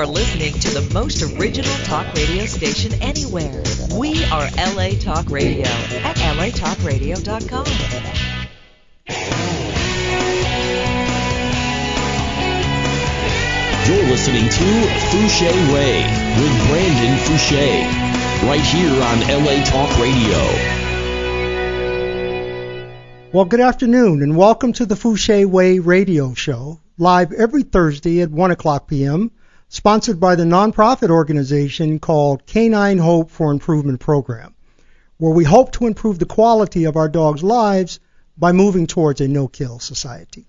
listening to the most original talk radio station anywhere. We are LA Talk Radio at latalkradio.com. You're listening to Fouché Way with Brandon Fouché, right here on LA Talk Radio. Well, good afternoon, and welcome to the Fouché Way radio show, live every Thursday at 1 o'clock p.m., sponsored by the nonprofit organization called Canine Hope for Improvement Program, where we hope to improve the quality of our dogs' lives by moving towards a no-kill society.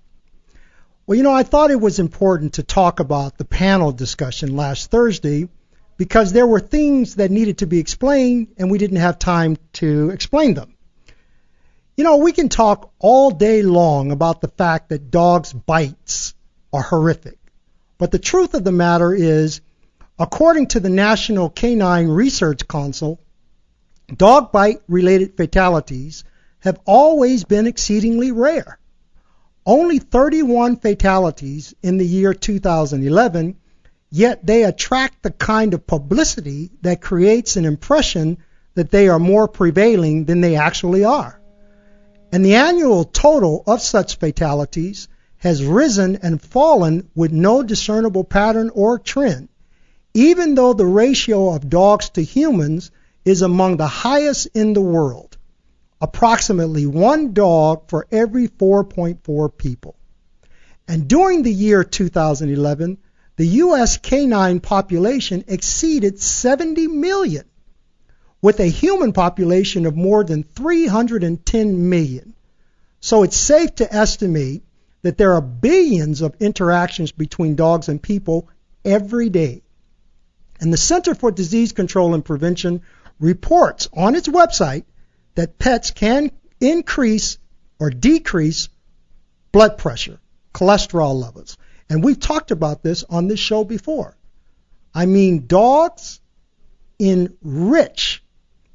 Well, I thought it was important to talk about the panel discussion last Thursday because there were things that needed to be explained, and we didn't have time to explain them. We can talk all day long about the fact that dogs' bites are horrific. But the truth of the matter is, according to the National Canine Research Council, dog bite-related fatalities have always been exceedingly rare. Only 31 fatalities in the year 2011, yet they attract the kind of publicity that creates an impression that they are more prevailing than they actually are. And the annual total of such fatalities has risen and fallen with no discernible pattern or trend, even though the ratio of dogs to humans is among the highest in the world, approximately one dog for every 4.4 people. And during the year 2011, the U.S. canine population exceeded 70 million, with a human population of more than 310 million. So it's safe to estimate that there are billions of interactions between dogs and people every day. And the Center for Disease Control and Prevention reports on its website that pets can increase or decrease blood pressure, cholesterol levels. And we've talked about this on this show before. Dogs enrich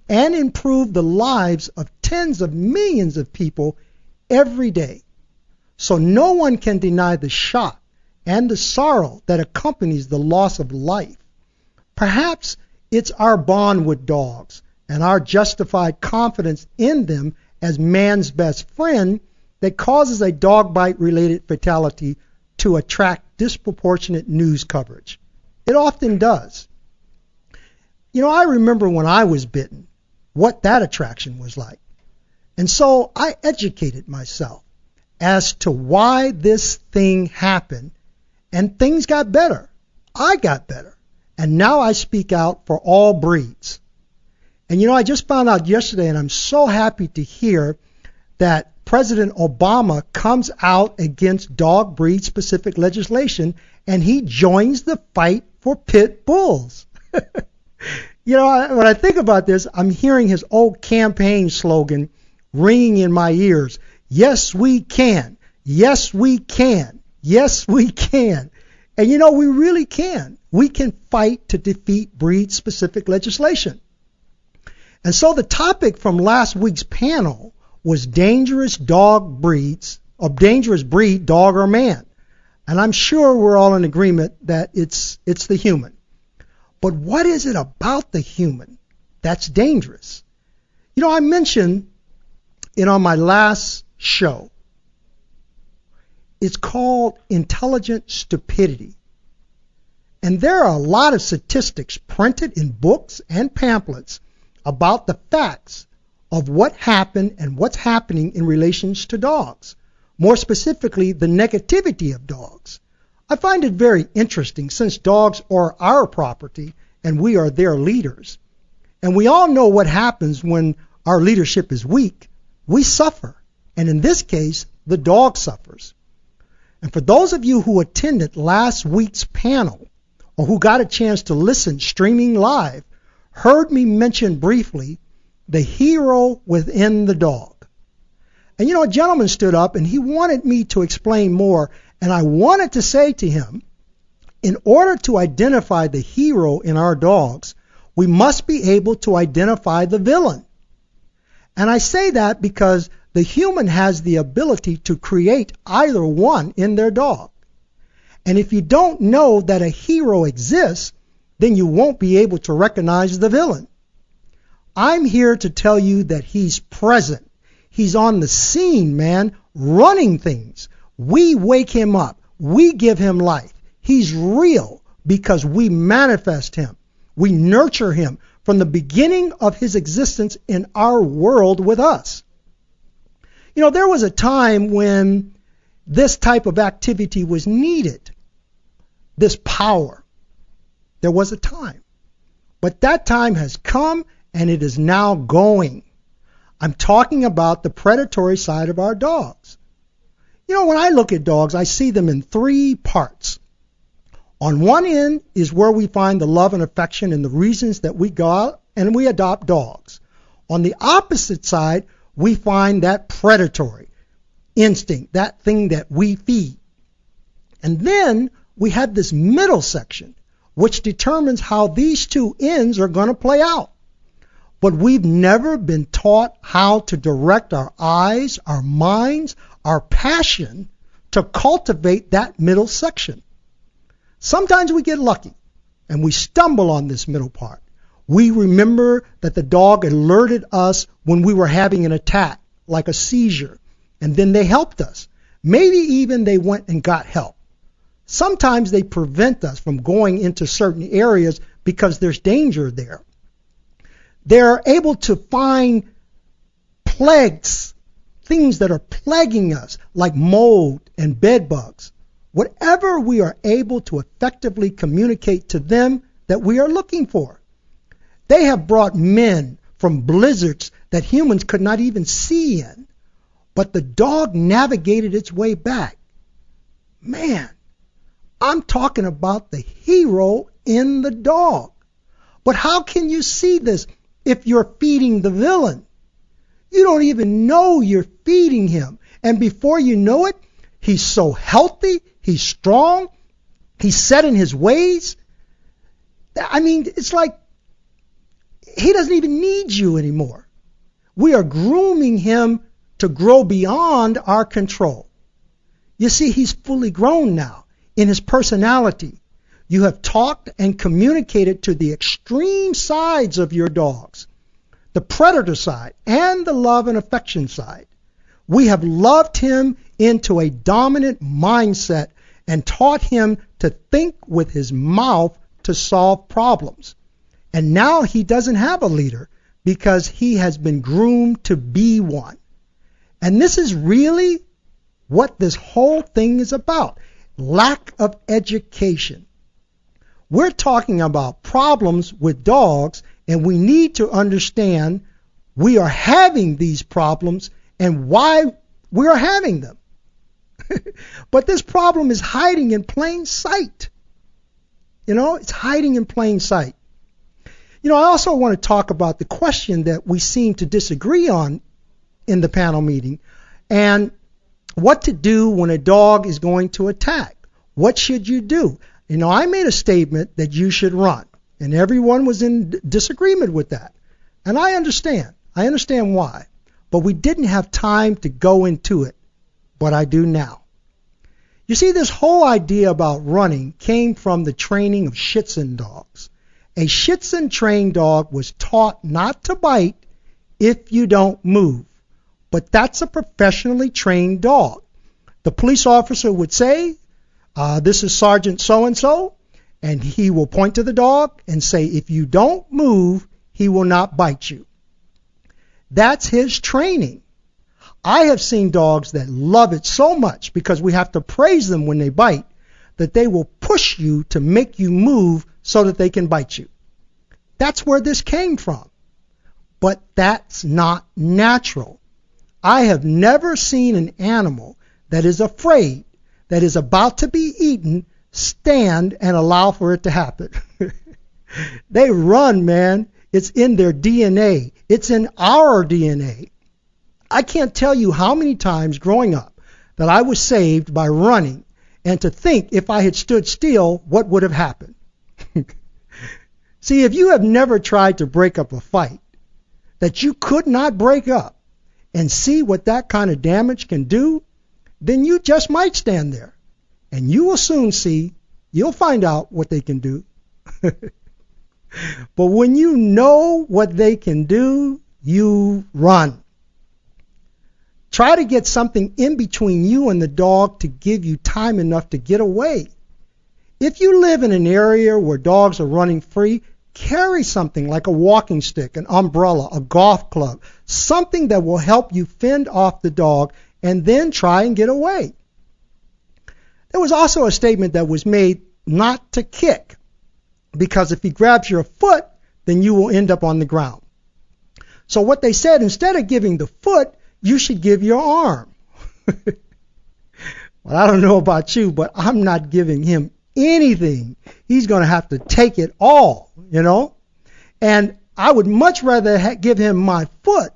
and improve the lives of tens of millions of people every day. So no one can deny the shock and the sorrow that accompanies the loss of life. Perhaps it's our bond with dogs and our justified confidence in them as man's best friend that causes a dog bite-related fatality to attract disproportionate news coverage. It often does. I remember when I was bitten, what that attraction was like. And so I educated myself as to why this thing happened, and things got better. I got better. And now I speak out for all breeds. And I just found out yesterday, and I'm so happy to hear that President Obama comes out against dog breed specific legislation, and he joins the fight for pit bulls. When I think about this, I'm hearing his old campaign slogan ringing in my ears. Yes, we can. Yes, we can. Yes, we can. And we really can. We can fight to defeat breed-specific legislation. And so the topic from last week's panel was dangerous breed, dog or man. And I'm sure we're all in agreement that it's the human. But what is it about the human that's dangerous? I mentioned on my last show, it's called intelligent stupidity. And there are a lot of statistics printed in books and pamphlets about the facts of what happened and what's happening in relations to dogs. More specifically, the negativity of dogs. I find it very interesting since dogs are our property and we are their leaders. And we all know what happens when our leadership is weak. We suffer. And in this case, the dog suffers. And for those of you who attended last week's panel or who got a chance to listen streaming live, heard me mention briefly the hero within the dog. And a gentleman stood up and he wanted me to explain more, and I wanted to say to him, in order to identify the hero in our dogs, we must be able to identify the villain. And I say that because the human has the ability to create either one in their dog. And if you don't know that a hero exists, then you won't be able to recognize the villain. I'm here to tell you that he's present. He's on the scene, man, running things. We wake him up. We give him life. He's real because we manifest him. We nurture him from the beginning of his existence in our world with us. You know, there was a time when this type of activity was needed, this power. There was a time. But that time has come and it is now going. I'm talking about the predatory side of our dogs. You know, when I look at dogs, I see them in three parts. On one end is where we find the love and affection and the reasons that we go out and we adopt dogs. On the opposite side, we find that predatory instinct, that thing that we feed. And then we have this middle section, which determines how these two ends are going to play out. But we've never been taught how to direct our eyes, our minds, our passion to cultivate that middle section. Sometimes we get lucky and we stumble on this middle part. We remember that the dog alerted us when we were having an attack, like a seizure, and then they helped us. Maybe even they went and got help. Sometimes they prevent us from going into certain areas because there's danger there. They're able to find plagues, things that are plaguing us, like mold and bed bugs. Whatever we are able to effectively communicate to them that we are looking for. They have brought men from blizzards that humans could not even see in, but the dog navigated its way back. Man, I'm talking about the hero in the dog. But how can you see this if you're feeding the villain? You don't even know you're feeding him. And before you know it, he's so healthy, he's strong, he's set in his ways. I mean, it's like he doesn't even need you anymore. We are grooming him to grow beyond our control. You see, he's fully grown now in his personality. You have talked and communicated to the extreme sides of your dogs, the predator side and the love and affection side. We have loved him into a dominant mindset and taught him to think with his mouth to solve problems. And now he doesn't have a leader because he has been groomed to be one. And this is really what this whole thing is about. Lack of education. We're talking about problems with dogs, and we need to understand we are having these problems and why we are having them. But this problem is hiding in plain sight. You know, it's hiding in plain sight. You know, I also want to talk about the question that we seem to disagree on in the panel meeting, and what to do when a dog is going to attack. What should you do? You know, I made a statement that you should run, and everyone was in disagreement with that. And I understand. I understand why. But we didn't have time to go into it, but I do now. You see, this whole idea about running came from the training of Schutzhund dogs. A Schutzhund trained dog was taught not to bite if you don't move. But that's a professionally trained dog. The police officer would say, this is Sergeant so-and-so, and he will point to the dog and say, if you don't move, he will not bite you. That's his training. I have seen dogs that love it so much because we have to praise them when they bite, that they will push you to make you move so that they can bite you. That's where this came from. But that's not natural. I have never seen an animal that is afraid, that is about to be eaten, stand and allow for it to happen. They run, man. It's in their DNA. It's in our DNA. I can't tell you how many times growing up that I was saved by running, and to think if I had stood still, what would have happened? See, if you have never tried to break up a fight that you could not break up and see what that kind of damage can do, then you just might stand there and you will soon see, you'll find out what they can do. But when you know what they can do, you run. Try to get something in between you and the dog to give you time enough to get away. If you live in an area where dogs are running free, carry something like a walking stick, an umbrella, a golf club, something that will help you fend off the dog, and then try and get away. There was also a statement that was made not to kick, because if he grabs your foot, then you will end up on the ground. So what they said, instead of giving the foot, you should give your arm. Well, I don't know about you, but I'm not giving him anything. He's going to have to take it all, you know. And I would much rather give him my foot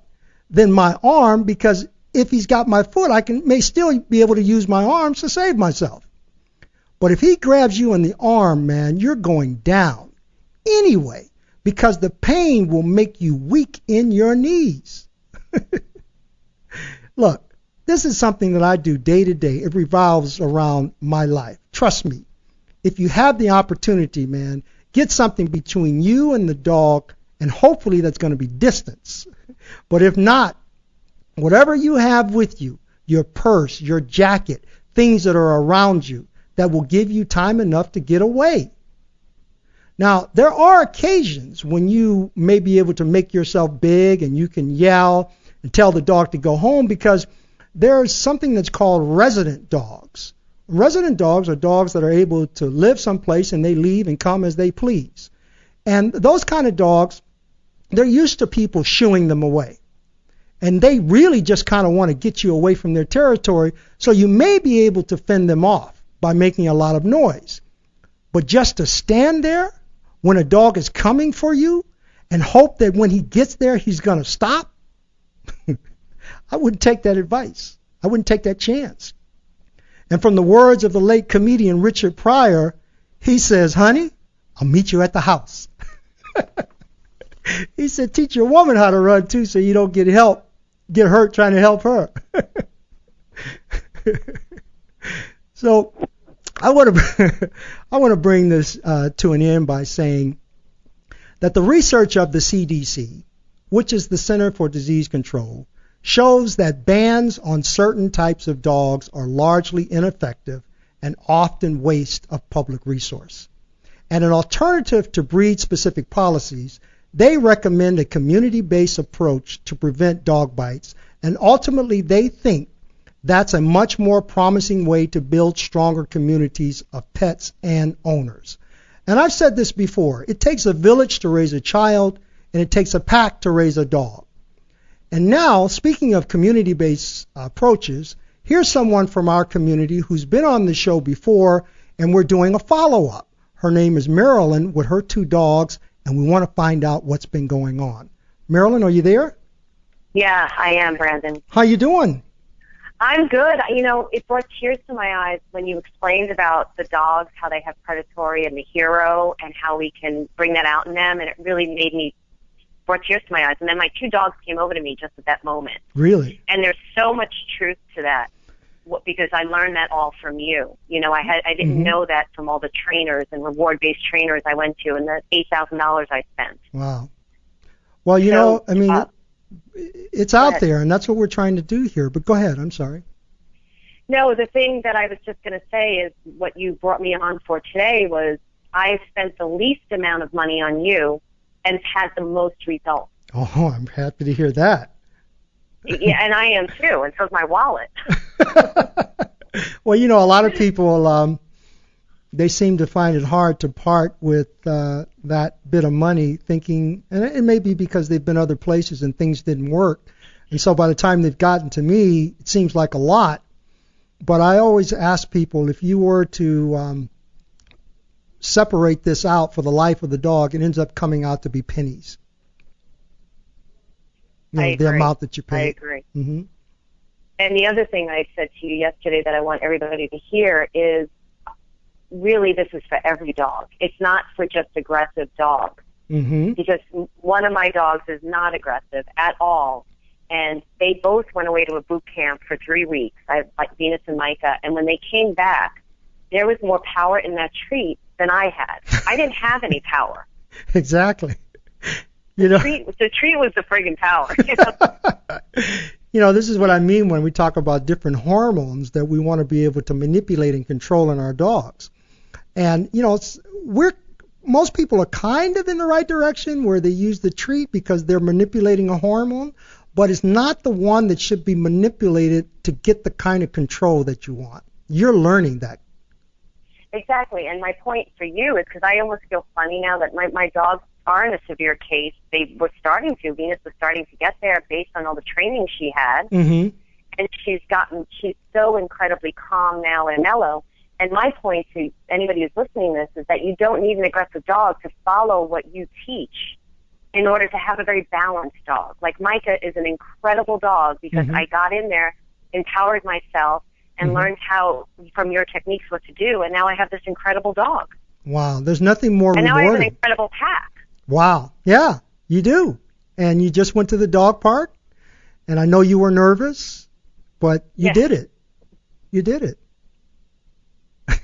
than my arm, because if he's got my foot, I may still be able to use my arms to save myself. But if he grabs you in the arm, man, you're going down anyway, because the pain will make you weak in your knees. Look, this is something that I do day to day. It revolves around my life. Trust me. If you have the opportunity, man, get something between you and the dog, and hopefully that's going to be distance. But if not, whatever you have with you, your purse, your jacket, things that are around you that will give you time enough to get away. Now, there are occasions when you may be able to make yourself big and you can yell and tell the dog to go home, because there's something that's called resident dogs. Resident dogs are dogs that are able to live someplace and they leave and come as they please. And those kind of dogs, they're used to people shooing them away. And they really just kind of want to get you away from their territory, so you may be able to fend them off by making a lot of noise. But just to stand there when a dog is coming for you and hope that when he gets there he's going to stop, I wouldn't take that advice. I wouldn't take that chance. And from the words of the late comedian Richard Pryor, he says, honey, I'll meet you at the house. He said, teach your woman how to run too, so you don't get hurt trying to help her. So I want to bring this to an end by saying that the research of the CDC, which is the Center for Disease Control, shows that bans on certain types of dogs are largely ineffective and often waste of public resource. And an alternative to breed-specific policies, they recommend a community-based approach to prevent dog bites, and ultimately they think that's a much more promising way to build stronger communities of pets and owners. And I've said this before, it takes a village to raise a child, and it takes a pack to raise a dog. And now, speaking of community-based approaches, here's someone from our community who's been on the show before, and we're doing a follow-up. Her name is Marilyn with her 2 dogs, and we want to find out what's been going on. Marilyn, are you there? Yeah, I am, Brandon. How you doing? I'm good. You know, it brought tears to my eyes when you explained about the dogs, how they have predatory and the hero, and how we can bring that out in them, and it really brought tears to my eyes. And then my 2 dogs came over to me just at that moment. Really? And there's so much truth to that, because I learned that all from you. You know, I didn't know that from all the trainers and reward-based trainers I went to, and the $8,000 I spent. Wow. Well, you know, I mean, it's out there, and that's what we're trying to do here. But go ahead. I'm sorry. No, the thing that I was just going to say is what you brought me on for today was I spent the least amount of money on you and had the most results. Oh, I'm happy to hear that. Yeah, and I am too, and so's my wallet. Well, you know, a lot of people, they seem to find it hard to part with that bit of money, thinking, and it may be because they've been other places and things didn't work. And so by the time they've gotten to me, it seems like a lot. But I always ask people, if you were to separate this out for the life of the dog, it ends up coming out to be pennies. You know, the amount that you pay. I agree. Mm-hmm. And the other thing I said to you yesterday that I want everybody to hear is, really, this is for every dog. It's not for just aggressive dogs. Mm-hmm. Because one of my dogs is not aggressive at all. And they both went away to a boot camp for 3 weeks, like Venus and Micah. And when they came back, there was more power in that treat than I had. I didn't have any power. Exactly. You know, the treat was the friggin' power. You know, this is what I mean when we talk about different hormones that we want to be able to manipulate and control in our dogs. And, you know, most people are kind of in the right direction where they use the treat because they're manipulating a hormone, but it's not the one that should be manipulated to get the kind of control that you want. You're learning that. Exactly. And my point for you is, because I almost feel funny now that my dogs are in a severe case. They were starting to. Venus was starting to get there based on all the training she had. Mm-hmm. And she's so incredibly calm now and mellow. And my point to anybody who's listening to this is that you don't need an aggressive dog to follow what you teach in order to have a very balanced dog. Like Micah is an incredible dog because I got in there, empowered myself, and learned how, from your techniques, what to do. And now I have this incredible dog. Wow. There's nothing more rewarding. And now I have an incredible pack. Wow. Yeah, you do. And you just went to the dog park, and I know you were nervous, but you did it. You did it.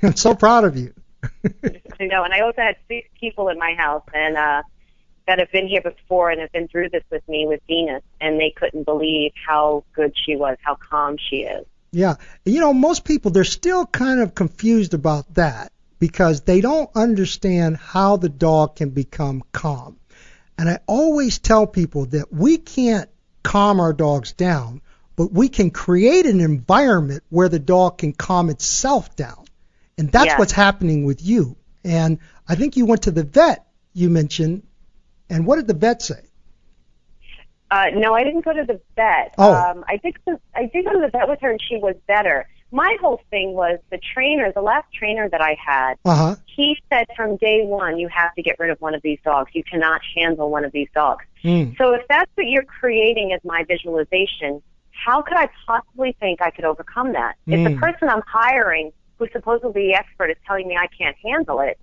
I'm so proud of you. I know, and I also had 6 people in my house and that have been here before and have been through this with me with Venus, and they couldn't believe how good she was, how calm she is. Yeah. You know, most people, they're still kind of confused about that because they don't understand how the dog can become calm. And I always tell people that we can't calm our dogs down, but we can create an environment where the dog can calm itself down. And that's what's happening with you. And I think you went to the vet, you mentioned, and what did the vet say? No, I didn't go to the vet. Oh. I did go to the vet with her, and she was better. My whole thing was the last trainer that I had, he said from day one, you have to get rid of one of these dogs. You cannot handle one of these dogs. So if that's what you're creating as my visualization, how could I possibly think I could overcome that? If the person I'm hiring, who's supposedly the expert, is telling me I can't handle it,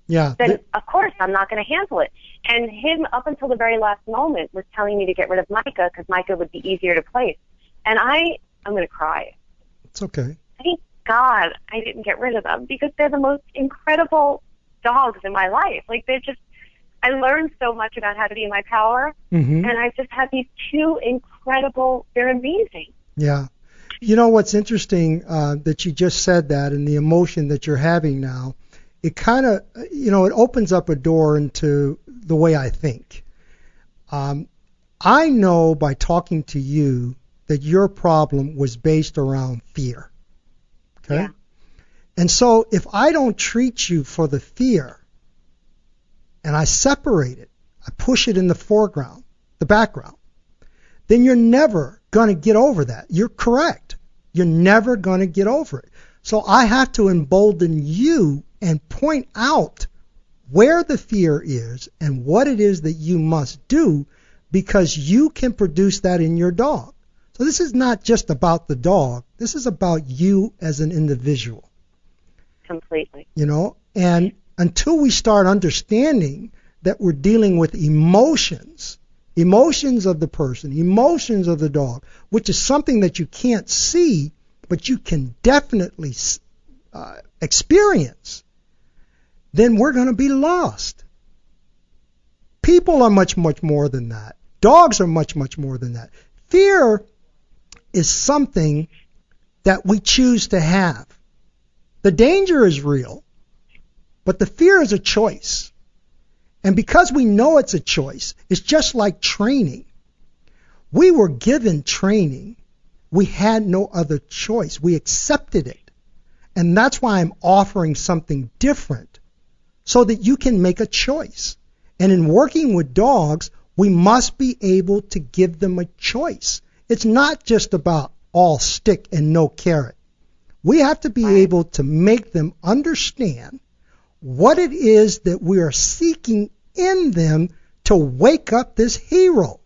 then of course I'm not going to handle it. And him, up until the very last moment, was telling me to get rid of Micah because Micah would be easier to place. And I'm going to cry. It's okay. Thank God I didn't get rid of them because they're the most incredible dogs in my life. Like, I learned so much about how to be in my power, and I just had these 2 incredible, they're amazing. Yeah. You know what's interesting that you just said that, and the emotion that you're having now, it kind of, it opens up a door into the way I think. I know by talking to you that your problem was based around fear. Okay? Yeah. And so if I don't treat you for the fear, and I separate it, I push it in the foreground, the background, then you're never going to get over that. You're correct. You're never going to get over it. So I have to embolden you and point out where the fear is and what it is that you must do, because you can produce that in your dog. So this is not just about the dog. This is about you as an individual. Completely. And until we start understanding that we're dealing with emotions of the person, emotions of the dog, which is something that you can't see, but you can definitely experience, then we're going to be lost. People are much, much more than that. Dogs are much, much more than that. Fear is something that we choose to have. The danger is real, but the fear is a choice. And because we know it's a choice, it's just like training. We were given training. We had no other choice. We accepted it. And that's why I'm offering something different, so that you can make a choice. And in working with dogs, we must be able to give them a choice. It's not just about all stick and no carrot. We have to be able to make them understand what it is that we are seeking in them to wake up this hero.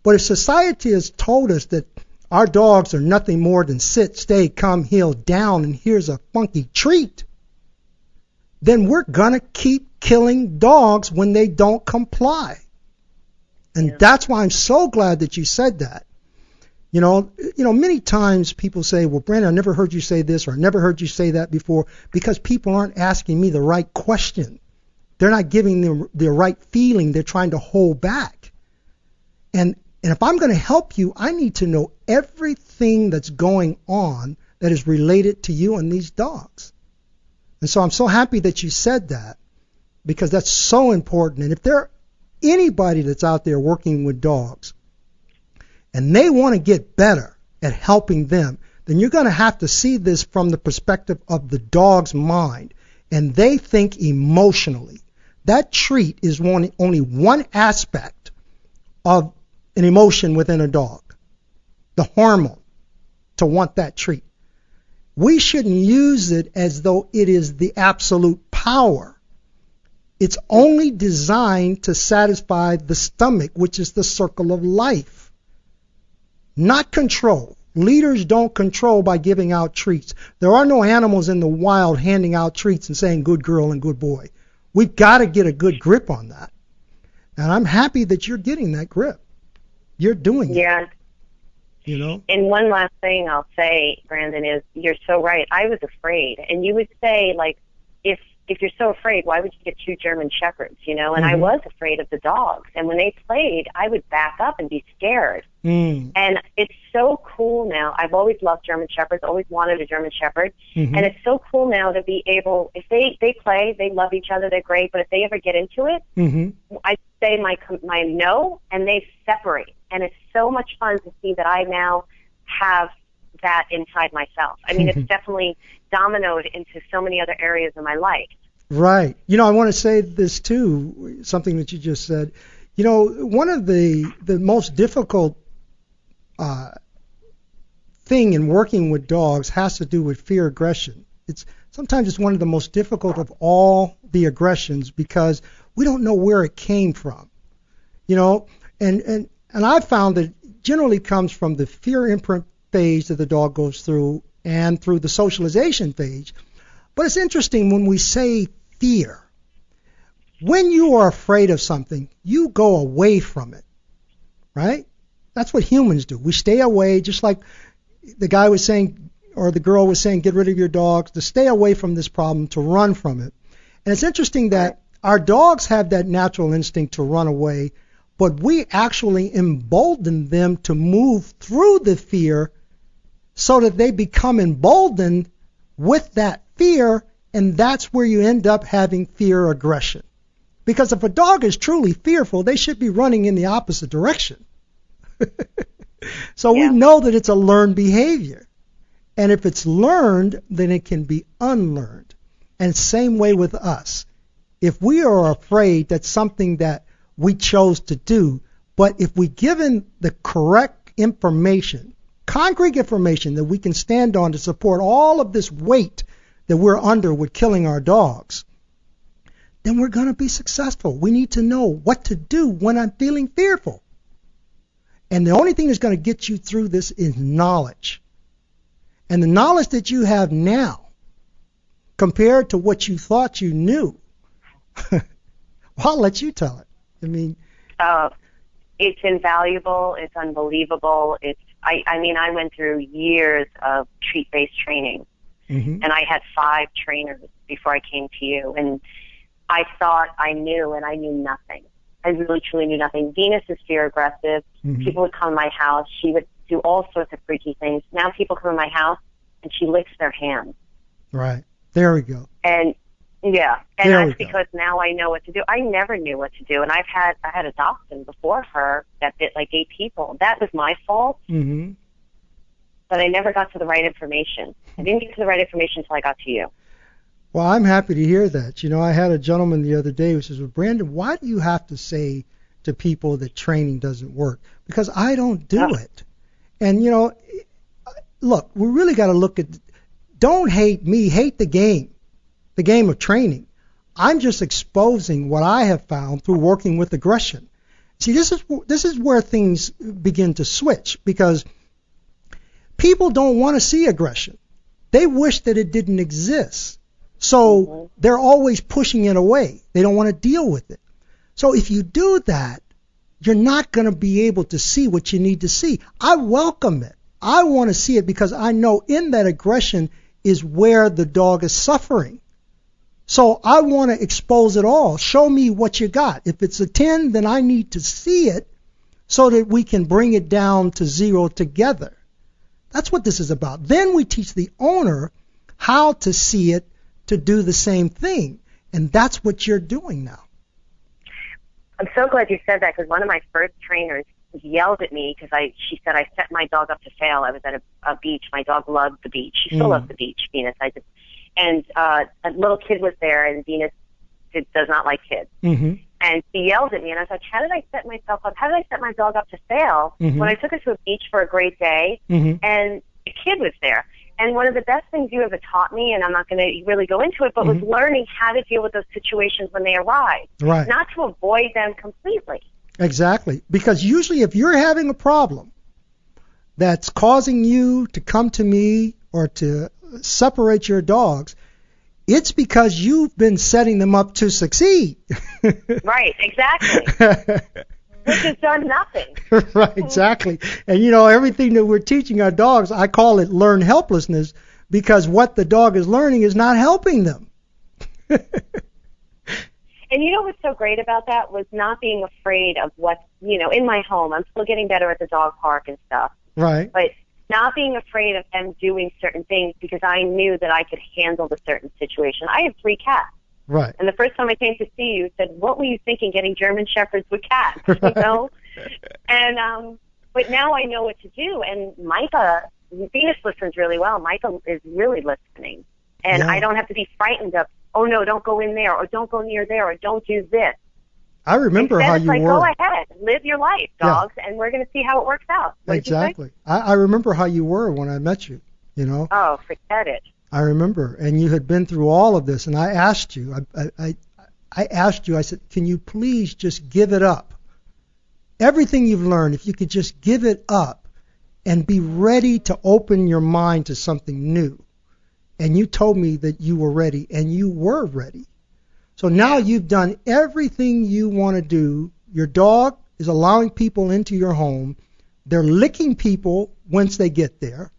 But if society has told us that our dogs are nothing more than sit, stay, come, heel, down, and here's a funky treat, then we're going to keep killing dogs when they don't comply. And that's why I'm so glad that you said that. Many times people say, well, Brandon, I never heard you say this or I never heard you say that before, because people aren't asking me the right question. They're not giving them the right feeling. They're trying to hold back. And if I'm going to help you, I need to know everything that's going on that is related to you and these dogs. And so I'm so happy that you said that, because that's so important. And if there anybody that's out there working with dogs and they want to get better at helping them, then you're going to have to see this from the perspective of the dog's mind. And they think emotionally. That treat is only one aspect of an emotion within a dog, the hormone, to want that treat. We shouldn't use it as though it is the absolute power. It's only designed to satisfy the stomach, which is the circle of life, not control. Leaders don't control by giving out treats. There are no animals in the wild handing out treats and saying good girl and good boy. We've got to get a good grip on that. And I'm happy that you're getting that grip. You're doing it. Yeah. And one last thing I'll say, Brandon, is you're so right. I was afraid. And you would say, like, if you're so afraid, why would you get 2 German Shepherds, And I was afraid of the dogs. And when they played, I would back up and be scared. And it's so cool now. I've always loved German Shepherds, always wanted a German Shepherd. And it's so cool now to be able, if they play, they love each other, they're great. But if they ever get into it, I say my no, and they separate. And it's so much fun to see that I now have that inside myself. I mean, it's definitely dominoed into so many other areas of my life. Right. I want to say this too, something that you just said. One of the most difficult thing in working with dogs has to do with fear aggression. Sometimes it's one of the most difficult of all the aggressions, because we don't know where it came from. And I've found that it generally comes from the fear imprint phase that the dog goes through and through the socialization phase. But it's interesting when we say fear. When you are afraid of something, you go away from it, right? That's what humans do. We stay away, just like the guy was saying, or the girl was saying, get rid of your dogs, to stay away from this problem, to run from it. And it's interesting that our dogs have that natural instinct to run away, but we actually embolden them to move through the fear so that they become emboldened with that fear, and that's where you end up having fear aggression. Because if a dog is truly fearful, they should be running in the opposite direction. So we know that it's a learned behavior. And if it's learned, then it can be unlearned. And same way with us. If we are afraid, that's something that we chose to do. But if we given the correct information, concrete information that we can stand on to support all of this weight that we're under with killing our dogs, then we're going to be successful. We need to know what to do when I'm feeling fearful. And the only thing that's going to get you through this is knowledge. And the knowledge that you have now, compared to what you thought you knew, well, I'll let you tell it. I mean, it's invaluable. It's unbelievable. I went through years of treat-based training, and I had 5 trainers before I came to you, and I thought I knew, and I knew nothing. I really, truly knew nothing. Venus is fear-aggressive. People would come to my house. She would do all sorts of freaky things. Now people come to my house, and she licks their hands. Right. There we go. And that's because now I know what to do. I never knew what to do, and I had a dachshund before her that bit like 8 people. That was my fault. But I never got to the right information. I didn't get to the right information until I got to you. Well, I'm happy to hear that. I had a gentleman the other day who says, well, Brandon, why do you have to say to people that training doesn't work? Because I don't do it. And, look, we really got to look at, don't hate me, hate the game of training. I'm just exposing what I have found through working with aggression. See, this is where things begin to switch, because people don't want to see aggression. They wish that it didn't exist. So they're always pushing it away. They don't want to deal with it. So if you do that, you're not going to be able to see what you need to see. I welcome it. I want to see it because I know in that aggression is where the dog is suffering. So I want to expose it all. Show me what you got. If it's a 10, then I need to see it so that we can bring it down to 0 together. That's what this is about. Then we teach the owner how to see it to do the same thing. And that's what you're doing now. I'm so glad you said that, because one of my first trainers yelled at me because she said I set my dog up to fail. I was at a beach. My dog loved the beach. She still loves the beach, Venus. And a little kid was there, and Venus does not like kids. Mm-hmm. And she yelled at me, and I was like, how did I set myself up? How did I set my dog up to fail when I took her to a beach for a great day, and a kid was there? And one of the best things you ever taught me, and I'm not going to really go into it, but was learning how to deal with those situations when they arise. Right. Not to avoid them completely. Exactly. Because usually if you're having a problem that's causing you to come to me or to separate your dogs, it's because you've been setting them up to succeed. Right, exactly. Which has done nothing. Right, exactly. And everything that we're teaching our dogs, I call it learned helplessness, because what the dog is learning is not helping them. And what's so great about that was not being afraid of what's, in my home. I'm still getting better at the dog park and stuff. Right. But not being afraid of them doing certain things because I knew that I could handle the certain situation. I have 3 cats. Right. And the first time I came to see you, said, what were you thinking getting German Shepherds with cats, And, but now I know what to do. And Micah, Venus listens really well. Micah is really listening. And I don't have to be frightened of, oh, no, don't go in there, or don't go near there, or don't do this. I remember Instead, how it's you like, were. Go ahead, live your life, dogs, and we're going to see how it works out. What Exactly. I remember how you were when I met you, Oh, forget it. I remember. And you had been through all of this, and I asked you, I asked you, I said, can you please just give it up? Everything you've learned, if you could just give it up and be ready to open your mind to something new. And you told me that you were ready, and you were ready. So now you've done everything you want to do. Your dog is allowing people into your home. They're licking people once they get there.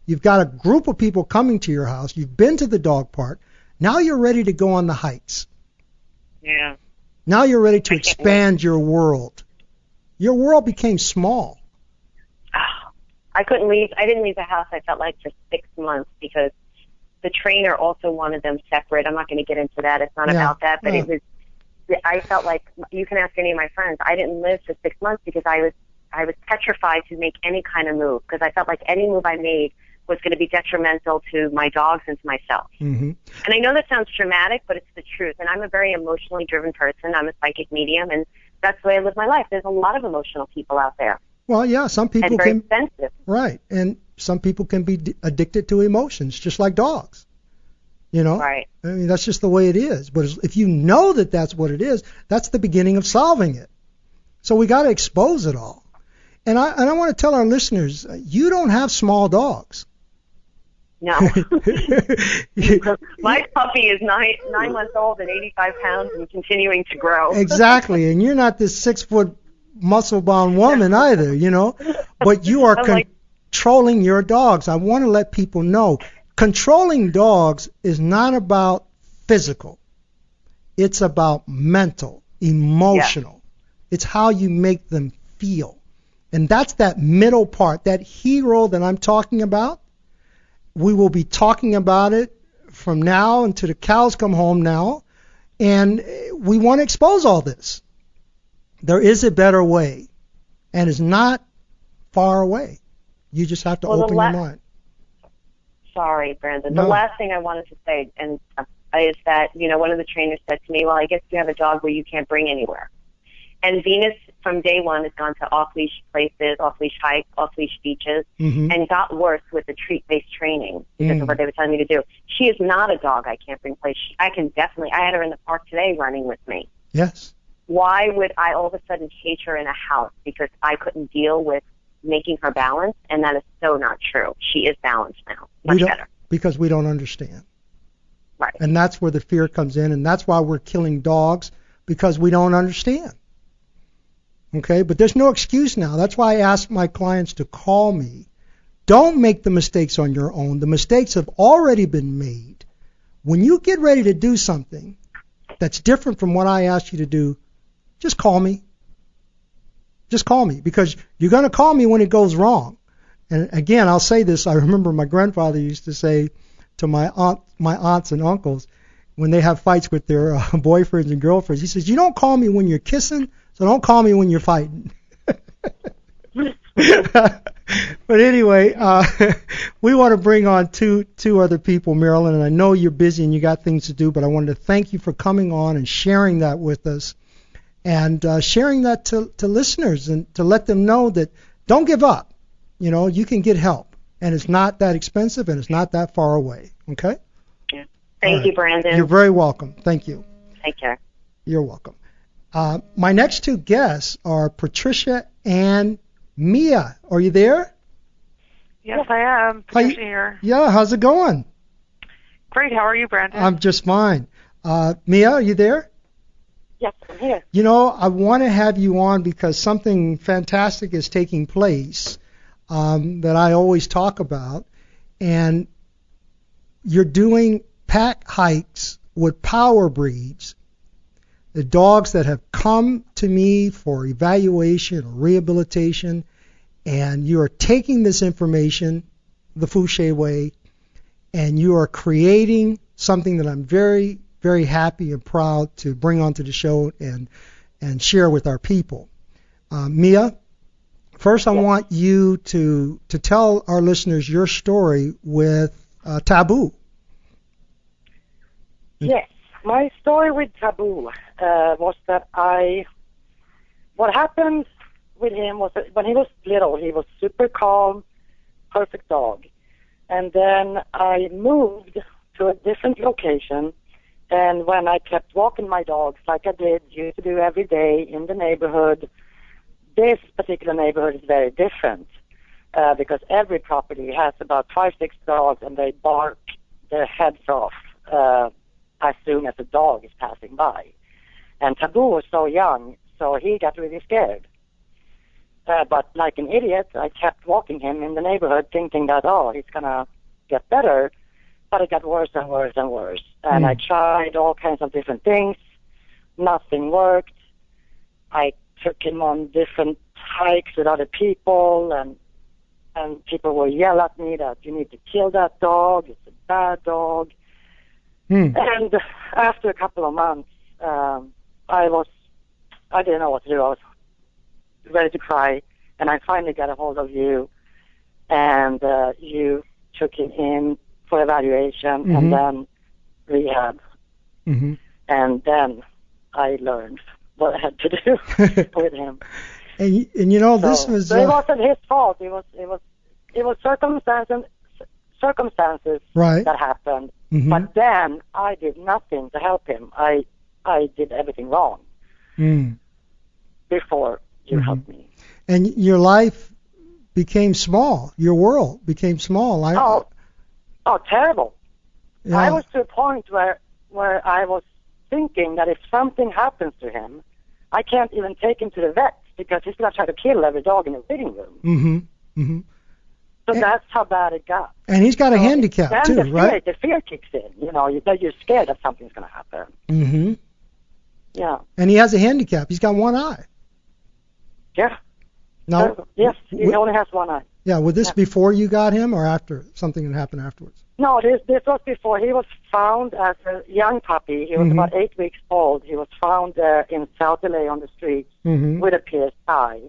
You've got a group of people coming to your house. You've been to the dog park. Now you're ready to go on the hikes. Yeah. Now you're ready to expand your world. Your world became small. I couldn't leave. I didn't leave the house, I felt like, for 6 months because the trainer also wanted them separate. I'm not going to get into that. It's not about that. But it was, I felt like, you can ask any of my friends, I didn't live for 6 months because I was petrified to make any kind of move because I felt like any move I made was going to be detrimental to my dogs and to myself. Mm-hmm. And I know that sounds dramatic, but it's the truth. And I'm a very emotionally driven person. I'm a psychic medium, and that's the way I live my life. There's a lot of emotional people out there. Well, yeah, some people and very sensitive. Right, and some people can be addicted to emotions, just like dogs. Right. I mean, that's just the way it is. But if you know that that's what it is, that's the beginning of solving it. So we got to expose it all. And I want to tell our listeners, you don't have small dogs. No. My puppy is nine months old and 85 pounds and continuing to grow. Exactly, and you're not this 6-foot muscle-bound woman either, But you are controlling your dogs. I want to let people know, controlling dogs is not about physical. It's about mental, emotional. Yeah. It's how you make them feel. And that's that middle part, that hero that I'm talking about. We will be talking about it from now until the cows come home now. And we want to expose all this. There is a better way, and it's not far away. You just have to open your mind. Sorry, Brandon. No. The last thing I wanted to say is that, one of the trainers said to me, well, I guess you have a dog where you can't bring anywhere. And Venus, from day one, has gone to off-leash places, off-leash hikes, off-leash beaches, and got worse with the treat-based training because of what they were telling me to do. She is not a dog I can't bring place. I had her in the park today running with me. Yes. Why would I all of a sudden cage her in a house because I couldn't deal with making her balance? And that is so not true. She is balanced now, much better. Because we don't understand. Right. And that's where the fear comes in, and that's why we're killing dogs, because we don't understand. Okay, but there's no excuse now. That's why I ask my clients to call me. Don't make the mistakes on your own. The mistakes have already been made. When you get ready to do something that's different from what I asked you to do, just call me. Just call me, because you're going to call me when it goes wrong. And again, I'll say this. I remember my grandfather used to say to my aunts and uncles when they have fights with their boyfriends and girlfriends, he says, you don't call me when you're kissing, so don't call me when you're fighting. But anyway, we want to bring on two other people, Marilyn, and I know you're busy and you got things to do, but I wanted to thank you for coming on and sharing that with us, and sharing that to listeners, and to let them know that don't give up. You know, you can get help, and it's not that expensive, and it's not that far away. Okay? Yeah. Thank you, Brandon. You're very welcome. Thank you. Take care. You're welcome. My next two guests are Patricia and Mia. Are you there? Yes, I am. Patricia here. Yeah, how's it going? Great. How are you, Brandon? I'm just fine. Mia, are you there? Yes, I'm here. You know, I want to have you on because something fantastic is taking place that I always talk about. And you're doing pack hikes with power breeds, the dogs that have come to me for evaluation or rehabilitation, and you are taking this information the Fouché way, and you are creating something that I'm very, very happy and proud to bring onto the show and share with our people. Mia, first I want you to tell our listeners your story with Taboo. Yes, my story with Taboo was that what happened with him was that when he was little, he was super calm, perfect dog. And then I moved to a different location, and when I kept walking my dogs like I used to do every day in the neighborhood, this particular neighborhood is very different because every property has about 5-6 dogs, and they bark their heads off as soon as a dog is passing by. And Taboo was so young, so he got really scared. But like an idiot, I kept walking him in the neighborhood thinking that, he's going to get better. But it got worse and worse and worse. And I tried all kinds of different things. Nothing worked. I took him on different hikes with other people, and people will yell at me that you need to kill that dog. It's a bad dog. And after a couple of months, I didn't know what to do. I was ready to cry, and I finally got a hold of you, and you took him in for evaluation and then rehab. And then I learned what I had to do with him. And you know, this was so it wasn't his fault. It was circumstances right. that happened. But then I did nothing to help him. I did everything wrong before you helped me. And your life became small. Your world became small. Terrible. Yeah. I was to a point where I was thinking that if something happens to him, I can't even take him to the vet because he's going to try to kill every dog in the waiting room. So that's how bad it got. And he's got a handicap too, right? The fear kicks in. You know, you're scared that something's going to happen. Yeah. And he has a handicap. He's got one eye. Yeah. No. Yes, he only has one eye. Yeah. Was this before you got him, or after something that happened afterwards? No, this was before. He was found as a young puppy. He was about 8 weeks old. He was found in South LA on the streets with a pierced eye.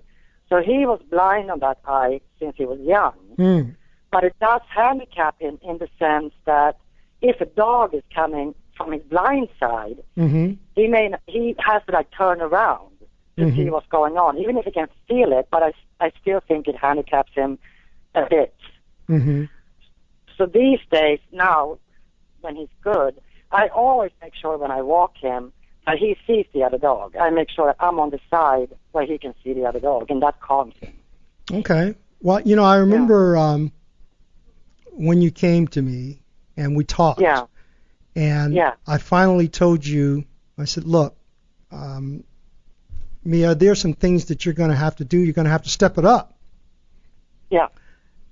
So he was blind on that eye since he was young. But it does handicap him in the sense that if a dog is coming from his blind side, he has to turn around to see what's going on, even if he can feel it. But I still think it handicaps him a bit. So these days, now, when he's good, I always make sure when I walk him that he sees the other dog. I make sure that I'm on the side where he can see the other dog, and that calms him. Okay. Well, you know, I remember when you came to me and we talked. Yeah. And I finally told you, I said, look, Mia, there's some things that you're going to have to do. You're going to have to step it up. Yeah.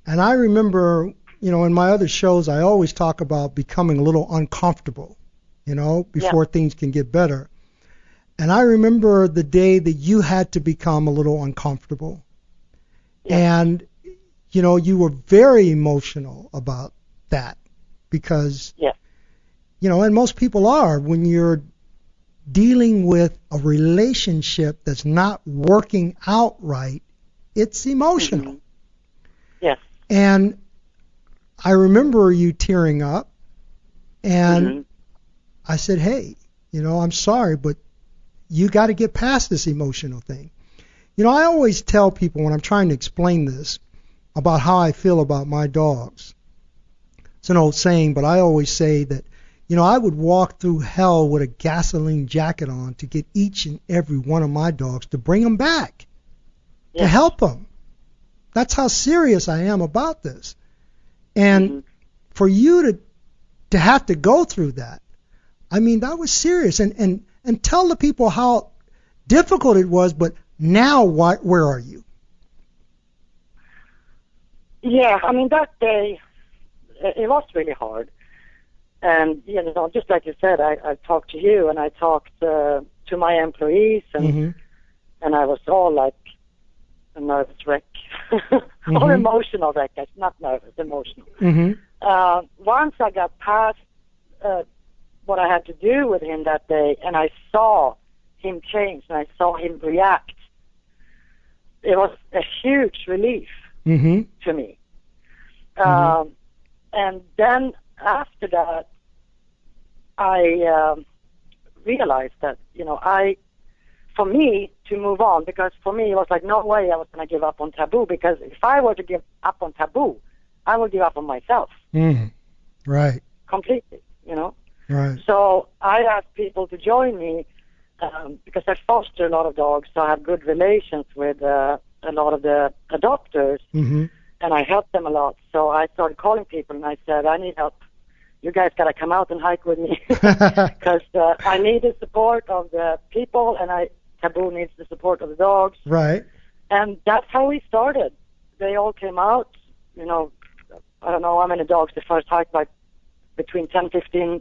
And I remember, in my other shows, I always talk about becoming a little uncomfortable, before things can get better. And I remember the day that you had to become a little uncomfortable. Yeah. And, you were very emotional about that because, and most people are when you're dealing with a relationship that's not working out right, it's emotional. Mm-hmm. Yes. And I remember you tearing up, and I said, hey, I'm sorry, but you got to get past this emotional thing. I always tell people when I'm trying to explain this about how I feel about my dogs. It's an old saying, but I always say that, I would walk through hell with a gasoline jacket on to get each and every one of my dogs to bring them back, to help them. That's how serious I am about this. And for you to have to go through that, I mean, that was serious. And tell the people how difficult it was, but now where are you? Yeah, I mean, that day, it was really hard. And, just like you said, I talked to you and I talked to my employees and I was all like a nervous wreck. Or emotional wreck. Not nervous, emotional. Once I got past what I had to do with him that day and I saw him change and I saw him react, it was a huge relief to me. And then after that, I realized that, for me to move on, because for me it was like no way I was going to give up on Taboo, because if I were to give up on Taboo, I would give up on myself. Right. Completely, Right. So I asked people to join me because I foster a lot of dogs, so I have good relations with a lot of the adopters, and I help them a lot. So I started calling people and I said, I need help. You guys got to come out and hike with me because I need the support of the people and Taboo needs the support of the dogs. Right. And that's how we started. They all came out, I don't know how many dogs the first hike, like between 10, 15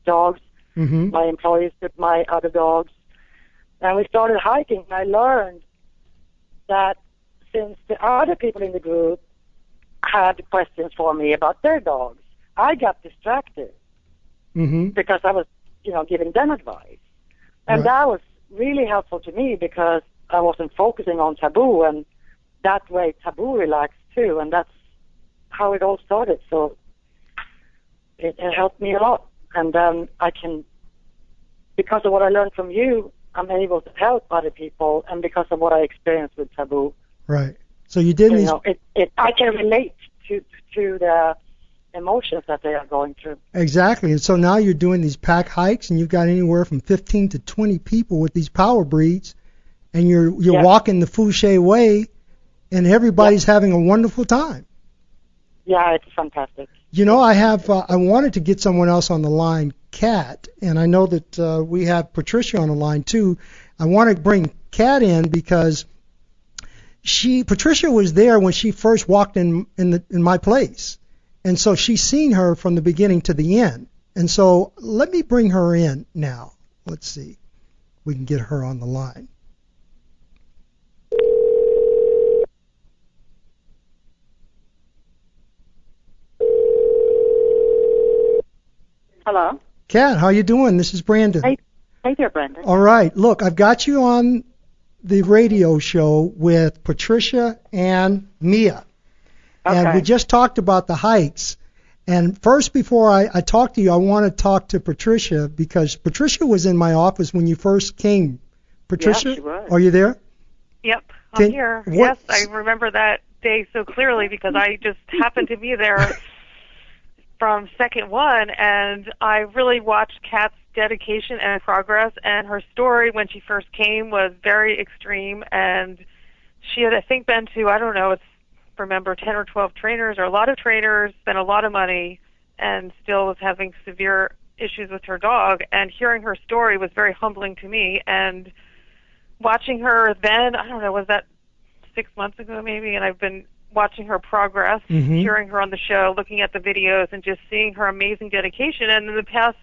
dogs. My employees took my other dogs. And we started hiking, and I learned that since the other people in the group had questions for me about their dogs, I got distracted because I was, giving them advice. And that was really helpful to me because I wasn't focusing on Taboo, and that way Taboo relaxed too, and that's how it all started. So it helped me a lot. And then because of what I learned from you, I'm able to help other people, and because of what I experienced with Taboo. Right. So you did I can relate to the emotions that they are going through. Exactly. And so now you're doing these pack hikes, and you've got anywhere from 15 to 20 people with these power breeds, and you're walking the Fouché Way, and everybody's having a wonderful time. Yeah, it's fantastic. I wanted to get someone else on the line, Kat, and I know that we have Patricia on the line too. I want to bring Kat in because Patricia was there when she first walked in my place, and so she's seen her from the beginning to the end. And so let me bring her in now. Let's see, we can get her on the line. Hello. Kat, how you doing? This is Brandon. Hey there, Brandon. All right. Look, I've got you on the radio show with Patricia and Mia. Okay. And we just talked about the hikes. And first, before I talk to you, I want to talk to Patricia because Patricia was in my office when you first came. Patricia, yeah, she was. Are you there? Yep, I'm here. Yes, I remember that day so clearly because I just happened to be there from second one, and I really watched Kat's dedication and progress, and her story when she first came was very extreme, and she had, I think, been to, I don't know, remember 10 or 12 trainers or a lot of trainers, spent a lot of money, and still was having severe issues with her dog, and hearing her story was very humbling to me, and watching her then, I don't know, was that 6 months ago maybe, and I've been watching her progress, hearing her on the show, looking at the videos, and just seeing her amazing dedication. And in the past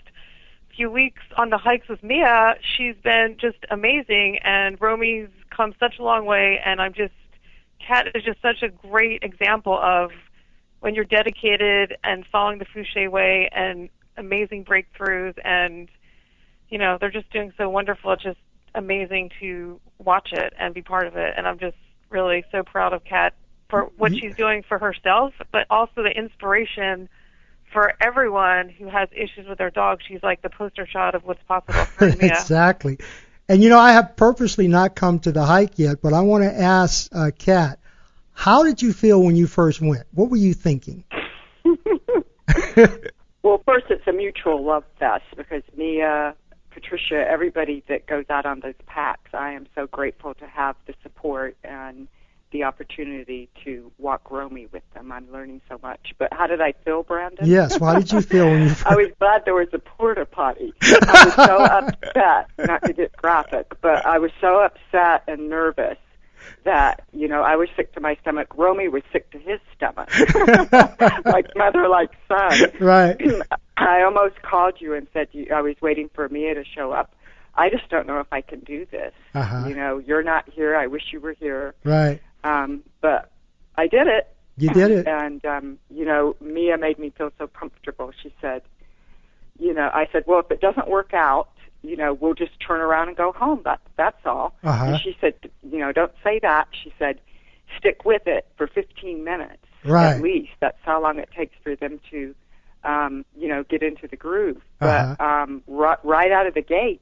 few weeks on the hikes with Mia, she's been just amazing, and Romy's come such a long way, and Kat is just such a great example of when you're dedicated and following the Fouché way and amazing breakthroughs, and, you know, they're just doing so wonderful. It's just amazing to watch it and be part of it, and I'm just really so proud of Kat for what she's doing for herself, but also the inspiration for everyone who has issues with their dog. She's like the poster child of what's possible for Mia. Exactly. And, you know, I have purposely not come to the hike yet, but I want to ask Kat, how did you feel when you first went? What were you thinking? Well, first, it's a mutual love fest because Mia, Patricia, everybody that goes out on those packs, I am so grateful to have the support and the opportunity to walk Romy with them. I'm learning so much. But how did I feel, Brandon? Yes, how did you feel when you first... I was glad there was a porta potty. I was so upset, not to get graphic, but I was so upset and nervous that, you know, I was sick to my stomach. Romy was sick to his stomach. Like mother, like son. Right. I almost called you and said I was waiting for Mia to show up. I just don't know if I can do this. You know, you're not here. I wish you were here. Right. But I did it. You did it. And, you know, Mia made me feel so comfortable. She said, you know, I said, well, if it doesn't work out, you know, we'll just turn around and go home. That's all. And she said, you know, don't say that. She said, stick with it for 15 minutes at least. That's how long it takes for them to, you know, get into the groove. But right out of the gate,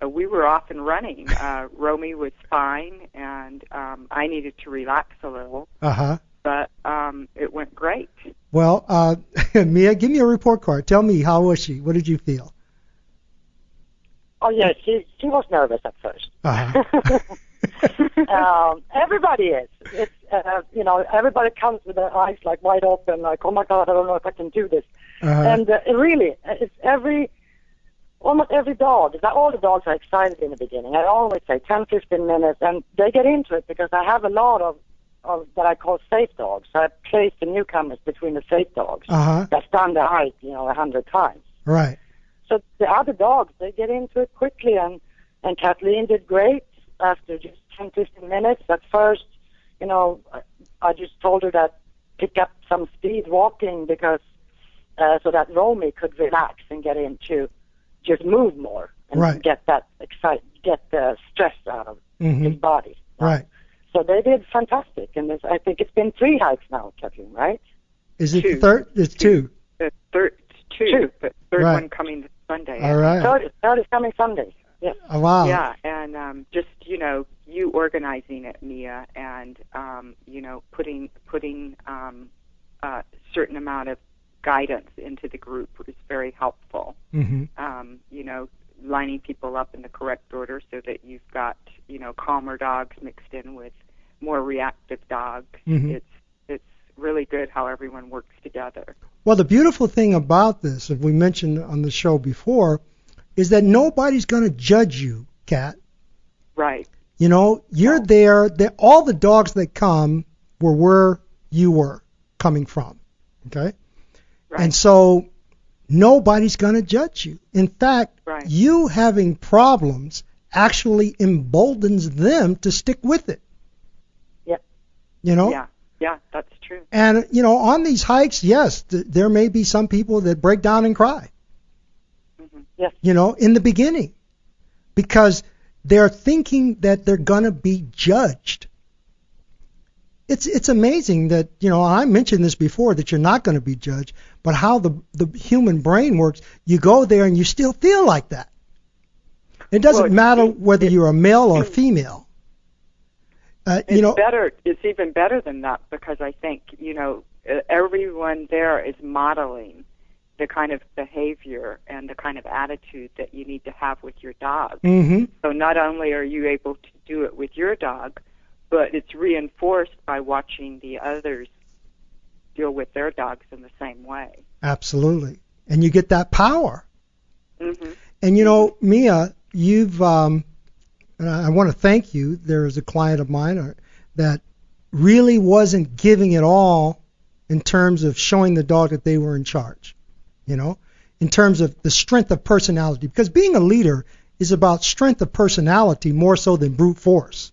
we were off and running. Romy was fine, and I needed to relax a little. But it went great. Well, Mia, give me a report card. Tell me, how was she? What did you feel? Oh, yeah, she was nervous at first. Everybody is. It's, you know, everybody comes with their eyes like wide open, like, oh, my God, I don't know if I can do this. And really, it's almost every dog, all the dogs are excited in the beginning. I always say 10, 15 minutes, and they get into it because I have a lot of that I call safe dogs. I place the newcomers between the safe dogs. That's done the hike, you know, 100 times. Right. So the other dogs, they get into it quickly, and Kathleen did great after just 10, 15 minutes. At first, you know, I just told her that pick up some speed walking because so that Romy could relax and get into just move more and get that get the stress out of his body. Right. So they did fantastic, and I think it's been 3 hikes now, Kathleen, right? Is it the third? It's 2. The third, 2. The third one coming this Sunday. All right. Third is coming Sunday. Yeah. Oh, wow. Yeah, and just, you know, you organizing it, Mia, and you know, putting a certain amount of guidance into the group is very helpful. You know, lining people up in the correct order so that you've got, you know, calmer dogs mixed in with more reactive dogs. It's really good how everyone works together. Well, the beautiful thing about this, as we mentioned on the show before, is that nobody's going to judge you, Kat. Right. You know, you're there. All the dogs that come were where you were coming from. Okay? Right. And so nobody's going to judge you. In fact, you having problems actually emboldens them to stick with it. Yeah. You know? Yeah, that's true. And, you know, on these hikes, yes, there may be some people that break down and cry. Yes. You know, in the beginning. Because they're thinking that they're going to be judged. It's amazing that, you know, I mentioned this before, that you're not going to be judged, but how the human brain works, you go there and you still feel like that. It doesn't matter whether you're a male or female. You know, it's even better than that, because I think, you know, everyone there is modeling the kind of behavior and the kind of attitude that you need to have with your dog. So not only are you able to do it with your dog, but it's reinforced by watching the others deal with their dogs in the same way. Absolutely. And you get that power. And, you know, Mia, you've and I want to thank you. There is a client of mine that really wasn't giving it all in terms of showing the dog that they were in charge, in terms of the strength of personality, because being a leader is about strength of personality more so than brute force.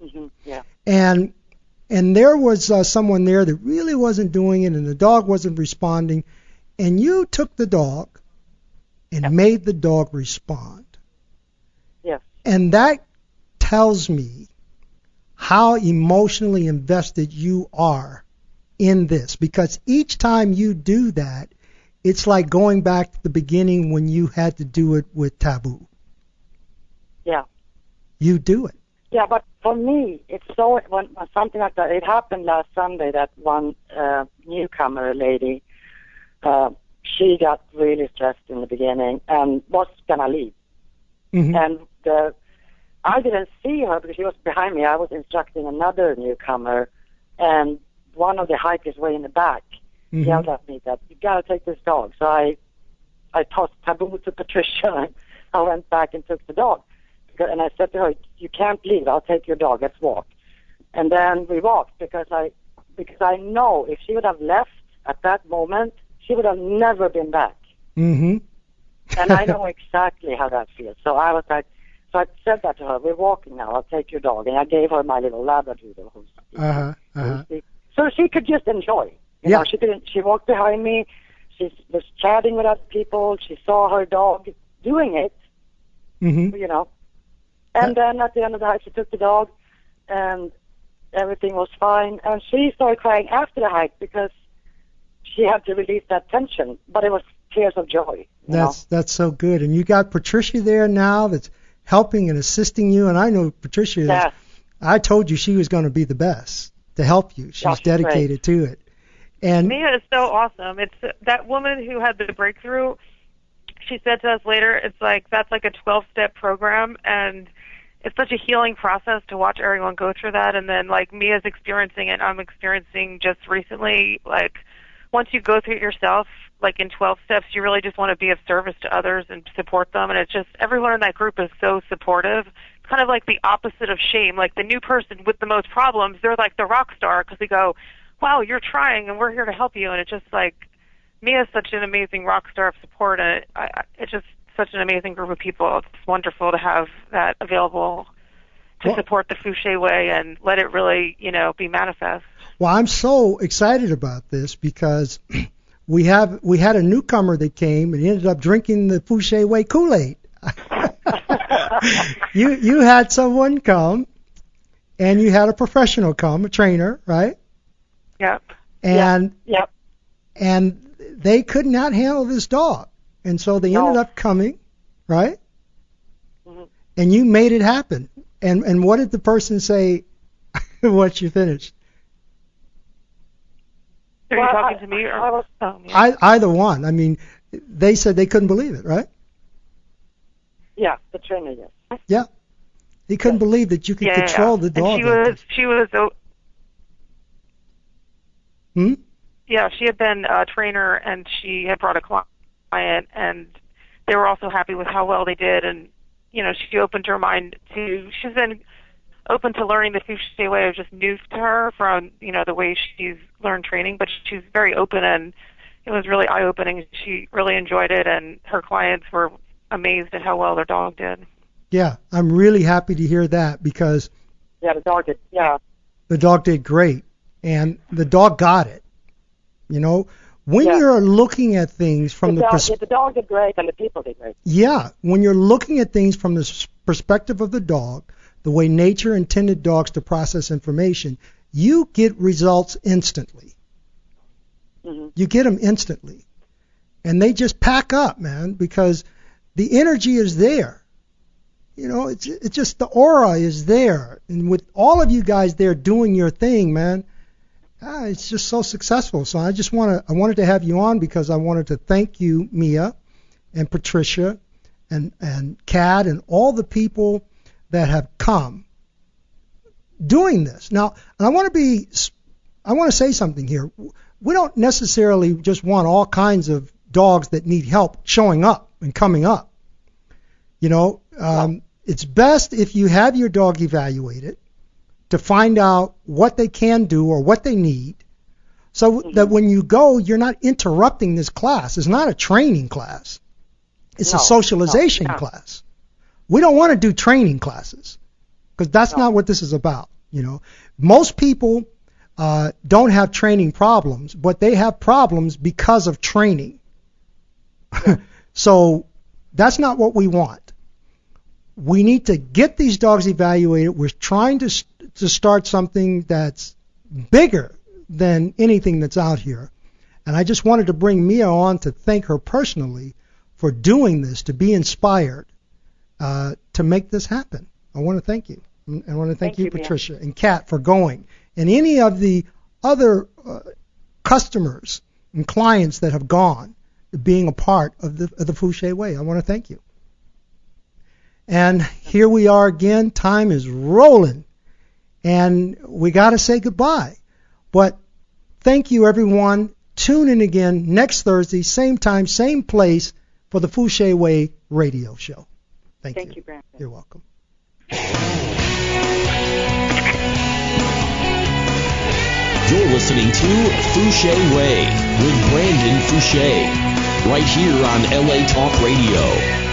Mm-hmm. Yeah. And there was someone there that really wasn't doing it, and the dog wasn't responding, and you took the dog and made the dog respond. Yes. And that tells me how emotionally invested you are in this, because each time you do that, it's like going back to the beginning when you had to do it with Taboo. Yeah. You do it. Yeah, but for me, it's so when something like that. It happened last Sunday that one newcomer lady, she got really stressed in the beginning and was gonna leave. Mm-hmm. And I didn't see her because she was behind me. I was instructing another newcomer, and one of the hikers way in the back yelled at me that you gotta take this dog. So I tossed Taboo to Patricia, and I went back and took the dog. And I said to her, "You can't leave. I'll take your dog. Let's walk." And then we walked because I know if she would have left at that moment, she would have never been back. Mm-hmm. And I know exactly how that feels. So I was like, so I said that to her. We're walking now. I'll take your dog. And I gave her my little Labradoodle. So she could just enjoy. You know, she walked behind me. She was chatting with other people. She saw her dog doing it. Mm-hmm. And then at the end of the hike, she took the dog, and everything was fine. And she started crying after the hike because she had to release that tension. But it was tears of joy. That's so good. And you got Patricia there now that's helping and assisting you. And I know Patricia, I told you she was going to be the best to help you. She's dedicated to it. And Mia is so awesome. It's that woman who had the breakthrough. She said to us later, it's like that's like a 12-step program, and it's such a healing process to watch everyone go through that. And then like Mia's experiencing it, I'm experiencing just recently. Like once you go through it yourself, like in 12 steps, you really just want to be of service to others and support them. And it's just everyone in that group is so supportive. It's kind of like the opposite of shame. Like the new person with the most problems, they're like the rock star because they go, "Wow, you're trying, and we're here to help you." And it's just like Mia's such an amazing rock star of support, and it's just such an amazing group of people. It's wonderful to have that available to support the Fouché way and let it really, be manifest. Well, I'm so excited about this because we had a newcomer that came and ended up drinking the Fouché way Kool-Aid. You had someone come, and you had a professional come, a trainer, right? Yep. And they could not handle this dog, and so they ended up coming, right? Mm-hmm. And you made it happen. And what did the person say once you finished? Are you talking to me or either one? I mean, they said they couldn't believe it, right? Yeah, the trainer, yes. Yeah, he couldn't believe that you could control the dog. And she was. Yeah, she had been a trainer, and she had brought a client, and they were also happy with how well they did. And she opened her mind to. She's been open to learning the Fouché way. It was just new to her from the way she's learned training, but she's very open, and it was really eye-opening. She really enjoyed it, and her clients were amazed at how well their dog did. Yeah, I'm really happy to hear that because the dog did. Yeah, the dog did great, and the dog got it. When you're looking at things from the dog did great and the people did great. Yeah, when you're looking at things from the perspective of the dog, the way nature intended dogs to process information, you get results instantly. Mm-hmm. You get them instantly. And they just pack up, man, because the energy is there. It's just the aura is there. And with all of you guys there doing your thing, man, it's just so successful. So I wanted to have you on because I wanted to thank you, Mia, and Patricia, and Kat, and all the people that have come doing this. Now, and I want to say something here. We don't necessarily just want all kinds of dogs that need help showing up and coming up. it's best if you have your dog evaluated to find out what they can do or what they need, so that when you go, you're not interrupting this class. It's not a training class. It's a socialization class. We don't want to do training classes because that's not what this is about. You know, most people don't have training problems, but they have problems because of training. So that's not what we want. We need to get these dogs evaluated. We're trying to start something that's bigger than anything that's out here. And I just wanted to bring Mia on to thank her personally for doing this, to be inspired to make this happen. I want to thank you. I want to thank you, Patricia, Mia. And Kat for going. And any of the other customers and clients that have gone, being a part of the Fouché Way. I want to thank you. And here we are again. Time is rolling. And we got to say goodbye. But thank you, everyone. Tune in again next Thursday, same time, same place, for the Fouché Way radio show. Thank you. Thank you, Brandon. You're welcome. You're listening to Fouché Way with Brandon Fouché, right here on LA Talk Radio.